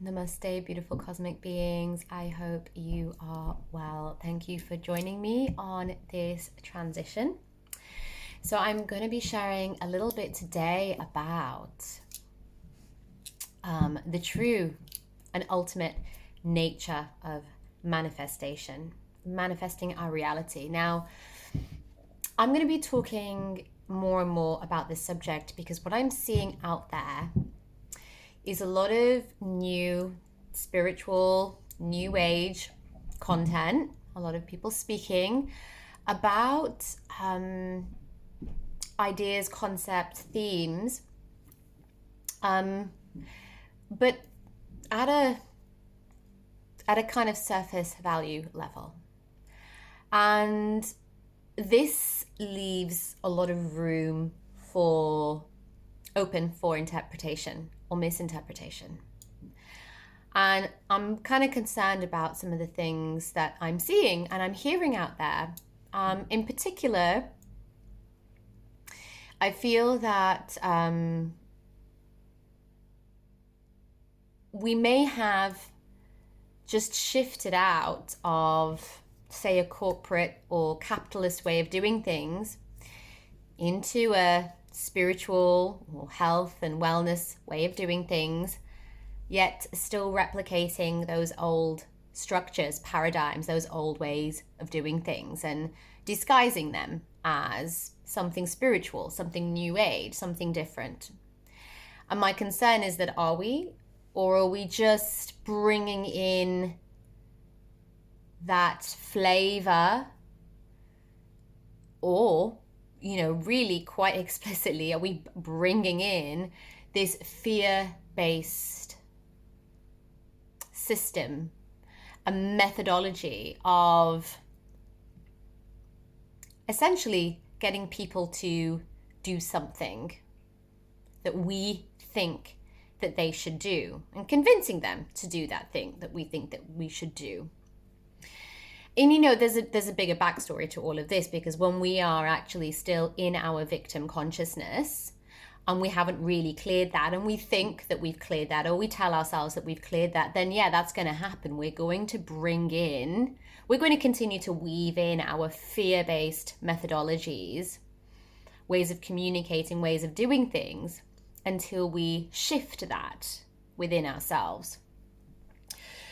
Namaste, beautiful cosmic beings. I hope you are well. Thank you for joining me on this transition. So, I'm going to be sharing a little bit today about the true and ultimate nature of manifestation, manifesting our reality. Now, I'm going to be talking more and more about this subject because what I'm seeing out there is a lot of new spiritual, new age content, a lot of people speaking about ideas, concepts, themes, but at a kind of surface value level. And this leaves a lot of room open for interpretation or misinterpretation. And I'm kind of concerned about some of the things that I'm seeing and I'm hearing out there. In particular, I feel that we may have just shifted out of, say, a corporate or capitalist way of doing things into a spiritual or health and wellness way of doing things, yet still replicating those old structures, paradigms, those old ways of doing things and disguising them as something spiritual, something new age, something different. And my concern is that are we, or are we just bringing in that flavor, or, really quite explicitly, are we bringing in this fear-based system, a methodology of essentially getting people to do something that we think that they should do and convincing them to do that thing that we think that we should do. And there's a bigger backstory to all of this, because when we are actually still in our victim consciousness and we haven't really cleared that, and we think that we've cleared that, or we tell ourselves that we've cleared that, then yeah, that's going to happen. We're going to continue to weave in our fear-based methodologies, ways of communicating, ways of doing things, until we shift that within ourselves.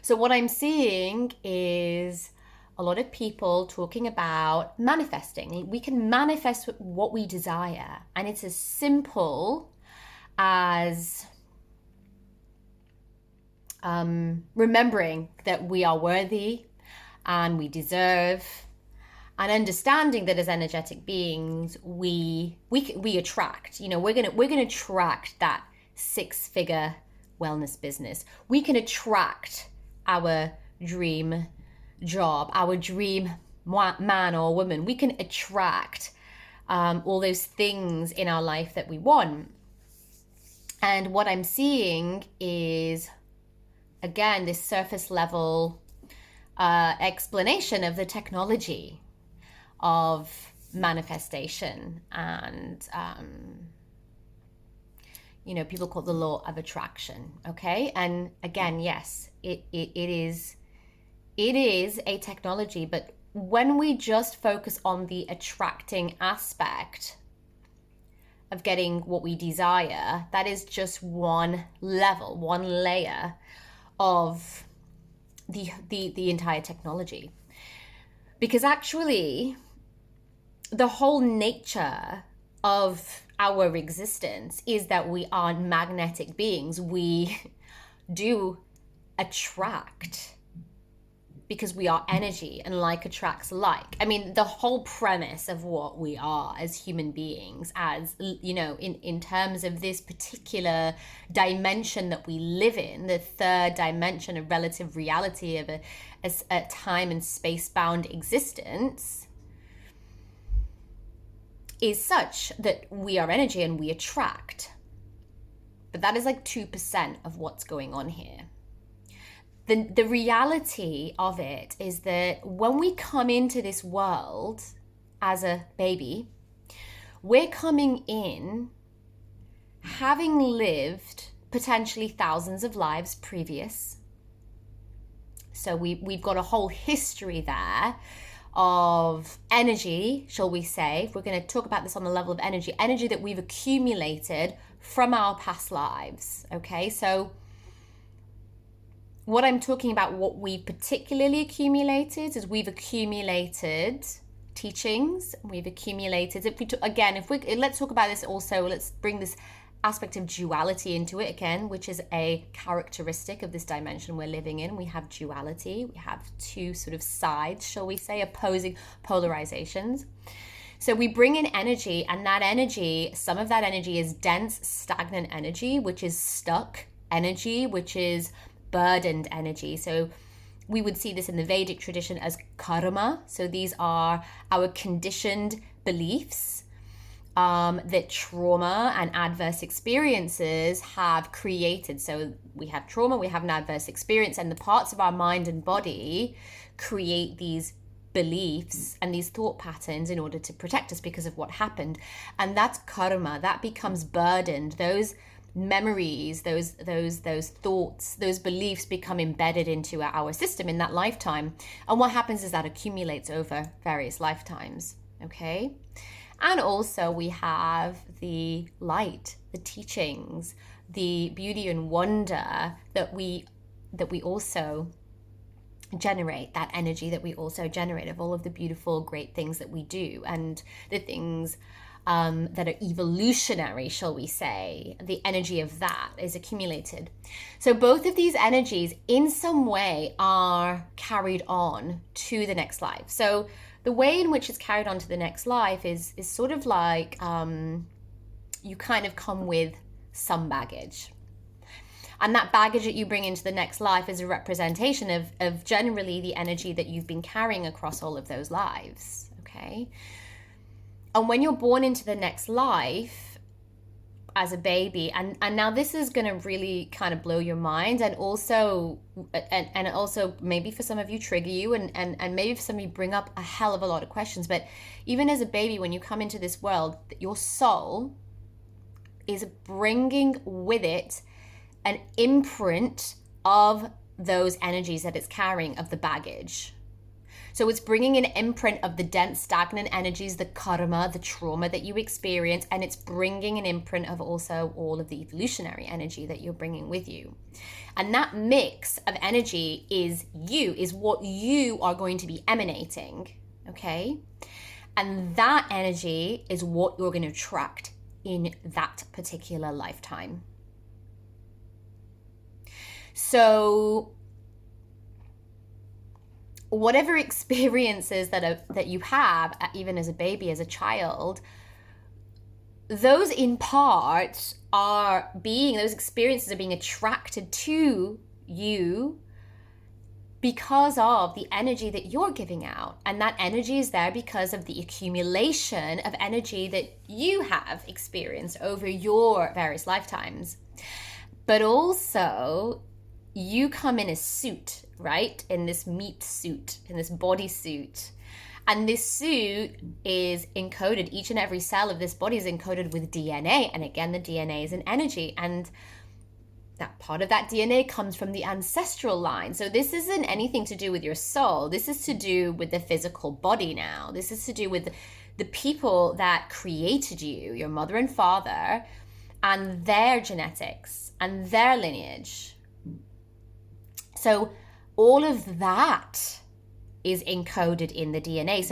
So what I'm seeing is a lot of people talking about manifesting. We can manifest what we desire, and it's as simple as remembering that we are worthy and we deserve, and understanding that as energetic beings, we attract. We're gonna attract that 6-figure wellness business. We can attract our dream job, our dream man or woman. We can attract all those things in our life that we want. And what I'm seeing is, again, this surface level explanation of the technology of manifestation, and people call it the law of attraction. Okay, and again, yes, it is a technology, but when we just focus on the attracting aspect of getting what we desire, that is just one level, one layer of the entire technology. Because actually, the whole nature of our existence is that we are magnetic beings. We do attract because we are energy, and like attracts like. I mean, the whole premise of what we are as human beings, as in terms of this particular dimension that we live in, the third dimension of relative reality of a time and space bound existence, is such that we are energy and we attract. But that is like 2% of what's going on here. The reality of it is that when we come into this world as a baby, we're coming in having lived potentially thousands of lives previous. So we've got a whole history there of energy, shall we say. If we're going to talk about this on the level of energy that we've accumulated from our past lives. Okay, so what I'm talking about, what we particularly accumulated, is we've accumulated teachings. We've accumulated. Let's talk about this also. Let's bring this aspect of duality into it again, which is a characteristic of this dimension we're living in. We have duality. We have two sort of sides, shall we say, opposing polarizations. So we bring in energy, and that energy, some of that energy is dense, stagnant energy, which is stuck energy, which is burdened energy. So we would see this in the Vedic tradition as karma. So these are our conditioned beliefs that trauma and adverse experiences have created. So we have trauma, we have an adverse experience, and the parts of our mind and body create these beliefs and these thought patterns in order to protect us because of what happened. And that's karma. That becomes burdened. Those memories, those thoughts, those beliefs become embedded into our system in that lifetime. And what happens is that accumulates over various lifetimes. Okay. And also we have the light, the teachings, the beauty and wonder that we also generate, that energy that we also generate of all of the beautiful, great things that we do, and the things that are evolutionary, shall we say. The energy of that is accumulated. So both of these energies in some way are carried on to the next life. So the way in which it's carried on to the next life is sort of like you kind of come with some baggage. And that baggage that you bring into the next life is a representation of generally the energy that you've been carrying across all of those lives. Okay. And when you're born into the next life as a baby, and now this is going to really kind of blow your mind, and also maybe for some of you trigger you, and maybe for some of you bring up a hell of a lot of questions. But even as a baby, when you come into this world, your soul is bringing with it an imprint of those energies that it's carrying, of the baggage. So it's bringing an imprint of the dense, stagnant energies, the karma, the trauma that you experience, and it's bringing an imprint of also all of the evolutionary energy that you're bringing with you. And that mix of energy is what you are going to be emanating, okay? And that energy is what you're going to attract in that particular lifetime. So whatever experiences that you have, even as a baby, as a child, those in part those experiences are being attracted to you because of the energy that you're giving out. And that energy is there because of the accumulation of energy that you have experienced over your various lifetimes. But also, you come in a suit, right? In this meat suit, in this body suit. And this suit is encoded, each and every cell of this body is encoded with DNA. And again, the DNA is an energy. And that part of that DNA comes from the ancestral line. So this isn't anything to do with your soul. This is to do with the physical body now. This is to do with the people that created you, your mother and father, and their genetics and their lineage. So all of that is encoded in the DNA.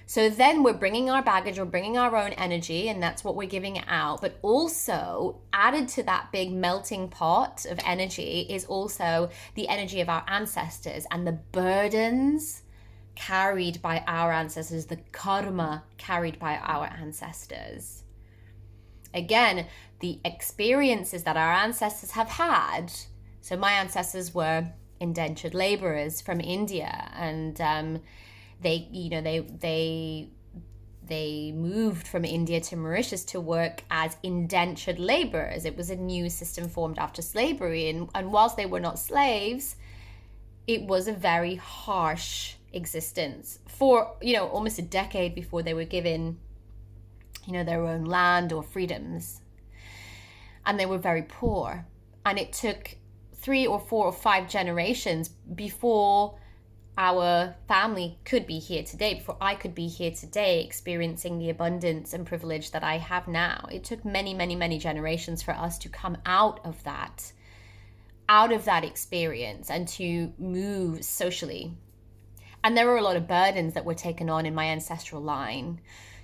So then we're bringing our baggage, we're bringing our own energy, and that's what we're giving out. But also added to that big melting pot of energy is also the energy of our ancestors and the burdens carried by our ancestors, the karma carried by our ancestors. Again, the experiences that our ancestors have had. So my ancestors were indentured laborers from India, and they moved from India to Mauritius to work as indentured laborers. It was a new system formed after slavery, and whilst they were not slaves, it was a very harsh existence for almost a decade before they were given their own land or freedoms, and they were very poor. And it took 3 or 4 or 5 generations before our family could be here today, before I could be here today experiencing the abundance and privilege that I have now. It took many, many, many generations for us to come out of that experience and to move socially. And there were a lot of burdens that were taken on in my ancestral line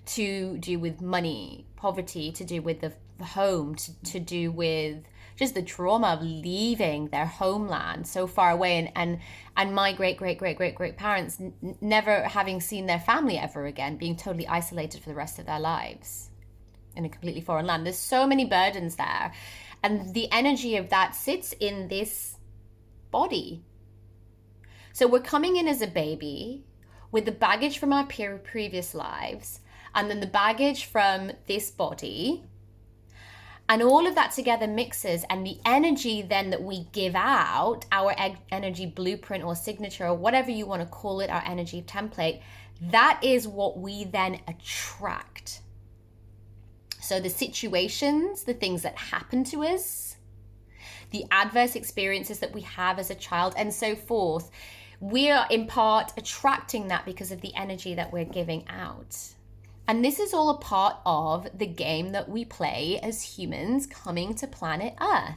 to do with money, poverty, to do with the home, to do with just the trauma of leaving their homeland so far away, and my great parents never having seen their family ever again, being totally isolated for the rest of their lives in a completely foreign land. There's so many burdens there, and the energy of that sits in this body. So we're coming in as a baby with the baggage from our previous lives, and then the baggage from this body, and all of that together mixes, and the energy then that we give out, our energy blueprint or signature or whatever you want to call it, our energy template, that is what we then attract. So the situations, the things that happen to us, the adverse experiences that we have as a child, and so forth, we are in part attracting that because of the energy that we're giving out. And this is all a part of the game that we play as humans coming to planet Earth.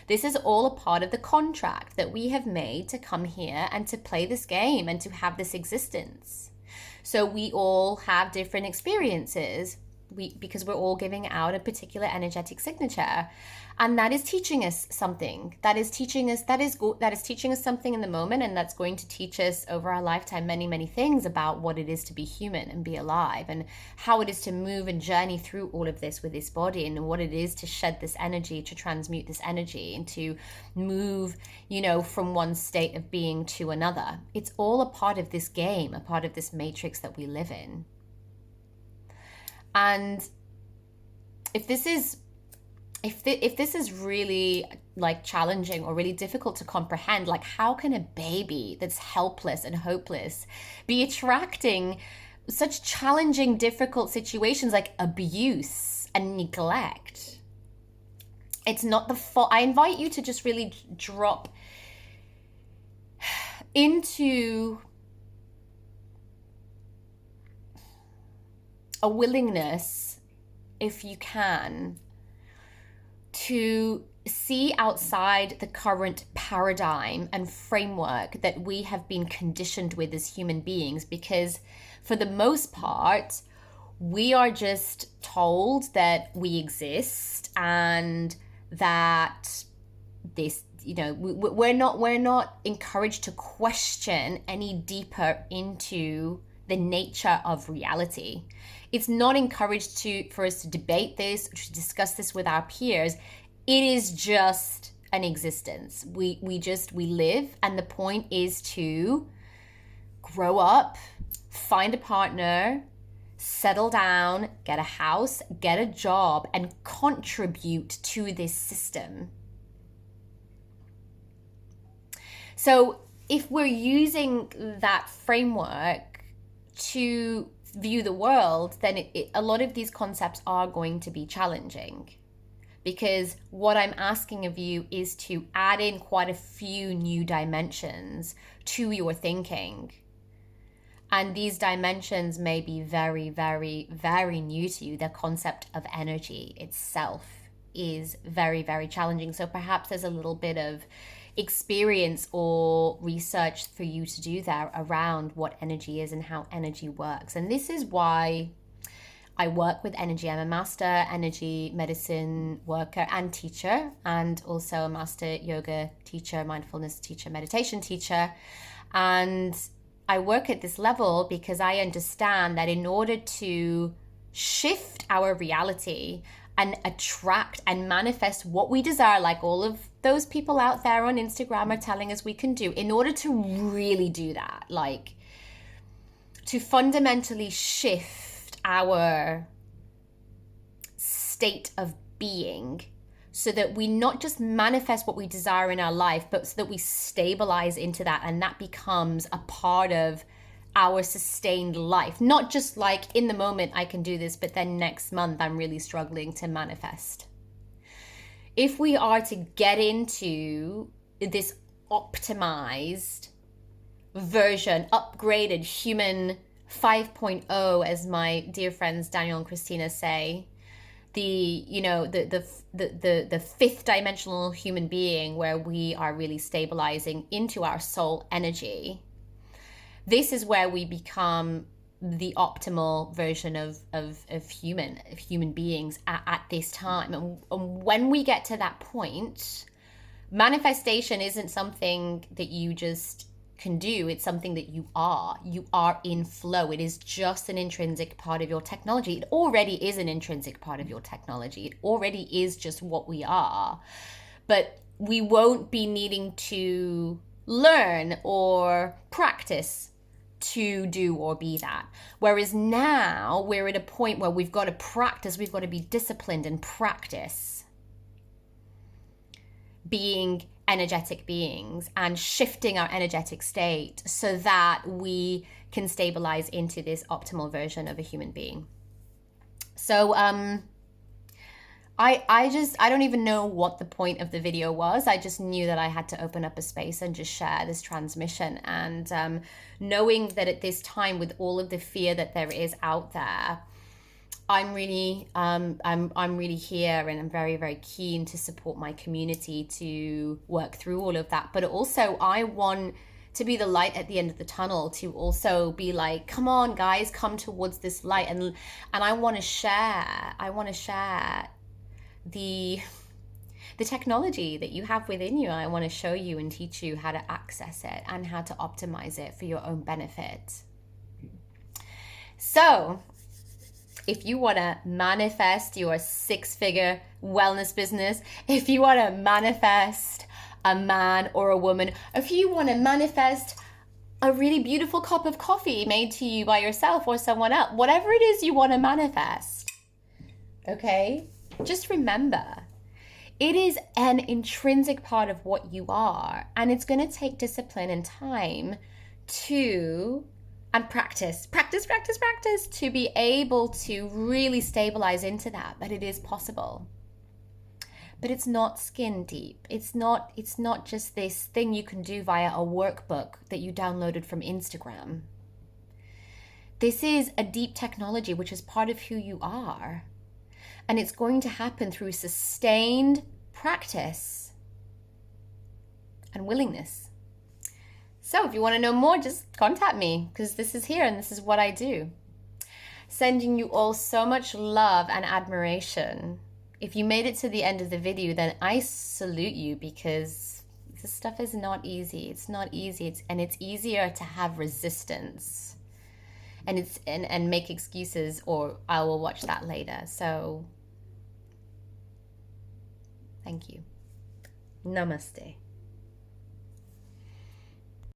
This is all a part of the contract that we have made to come here and to play this game and to have this existence. So we all have different experiences because we're all giving out a particular energetic signature. And that is teaching us something. That is teaching us something in the moment, and that's going to teach us over our lifetime many, many things about what it is to be human and be alive, and how it is to move and journey through all of this with this body, and what it is to shed this energy, to transmute this energy, and to move, from one state of being to another. It's all a part of this game, a part of this matrix that we live in. And if this is really like challenging or really difficult to comprehend, like how can a baby that's helpless and hopeless be attracting such challenging, difficult situations like abuse and neglect? It's not the fault. I invite you to just really drop into a willingness, if you can, to see outside the current paradigm and framework that we have been conditioned with as human beings, because for the most part, we are just told that we exist and that this, we're not encouraged to question any deeper into the nature of reality. It's not encouraged for us to debate this, or to discuss this with our peers. It is just an existence. We live, and the point is to grow up, find a partner, settle down, get a house, get a job, and contribute to this system. So if we're using that framework to view the world, then a lot of these concepts are going to be challenging, because what I'm asking of you is to add in quite a few new dimensions to your thinking. And these dimensions may be very, very, very new to you. The concept of energy itself is very, very challenging. So perhaps there's a little bit of experience or research for you to do there around what energy is and how energy works. And this is why I work with energy. I'm a master energy medicine worker and teacher, and also a master yoga teacher, mindfulness teacher, meditation teacher. And I work at this level because I understand that in order to shift our reality and attract and manifest what we desire, like all of those people out there on Instagram are telling us we can do, in order to really do that, like to fundamentally shift our state of being, so that we not just manifest what we desire in our life, but so that we stabilize into that, and that becomes a part of our sustained life. Not just like in the moment I can do this, but then next month I'm really struggling to manifest. if we are to get into this optimized version, upgraded human 5.0, as my dear friends Daniel and Christina say, the fifth dimensional human being, where we are really stabilizing into our soul energy, this is where we become the optimal version of human beings at this time. And when we get to that point, manifestation isn't something that you just can do. It's something that you are in flow. It is just an intrinsic part of your technology. It already is an intrinsic part of your technology. It already is just what we are. But we won't be needing to learn or practice to do or be that. Whereas now we're at a point where we've got to practice, we've got to be disciplined and practice being energetic beings and shifting our energetic state so that we can stabilize into this optimal version of a human being. So I don't even know what the point of the video was. I just knew that I had to open up a space and just share this transmission. And knowing that at this time, with all of the fear that there is out there, I'm really here, and I'm very, very keen to support my community to work through all of that. But also, I want to be the light at the end of the tunnel, to also be like, come on guys, come towards this light. And I want to share the technology that you have within you. I want to show you and teach you how to access it and how to optimize it for your own benefit. So if you want to manifest your 6-figure wellness business, if you want to manifest a man or a woman, if you want to manifest a really beautiful cup of coffee made to you by yourself or someone else, whatever it is you want to manifest, okay, just remember, it is an intrinsic part of what you are, and it's going to take discipline and time and practice to be able to really stabilize into that. But it is possible. But it's not skin deep. It's not just this thing you can do via a workbook that you downloaded from Instagram. This is a deep technology which is part of who you are. And it's going to happen through sustained practice and willingness. So if you want to know more, just contact me, because this is here and this is what I do. Sending you all so much love and admiration. If you made it to the end of the video, then I salute you, because this stuff is not easy. It's not easy. It's easier to have resistance and make excuses, or I will watch that later. So thank you. Namaste.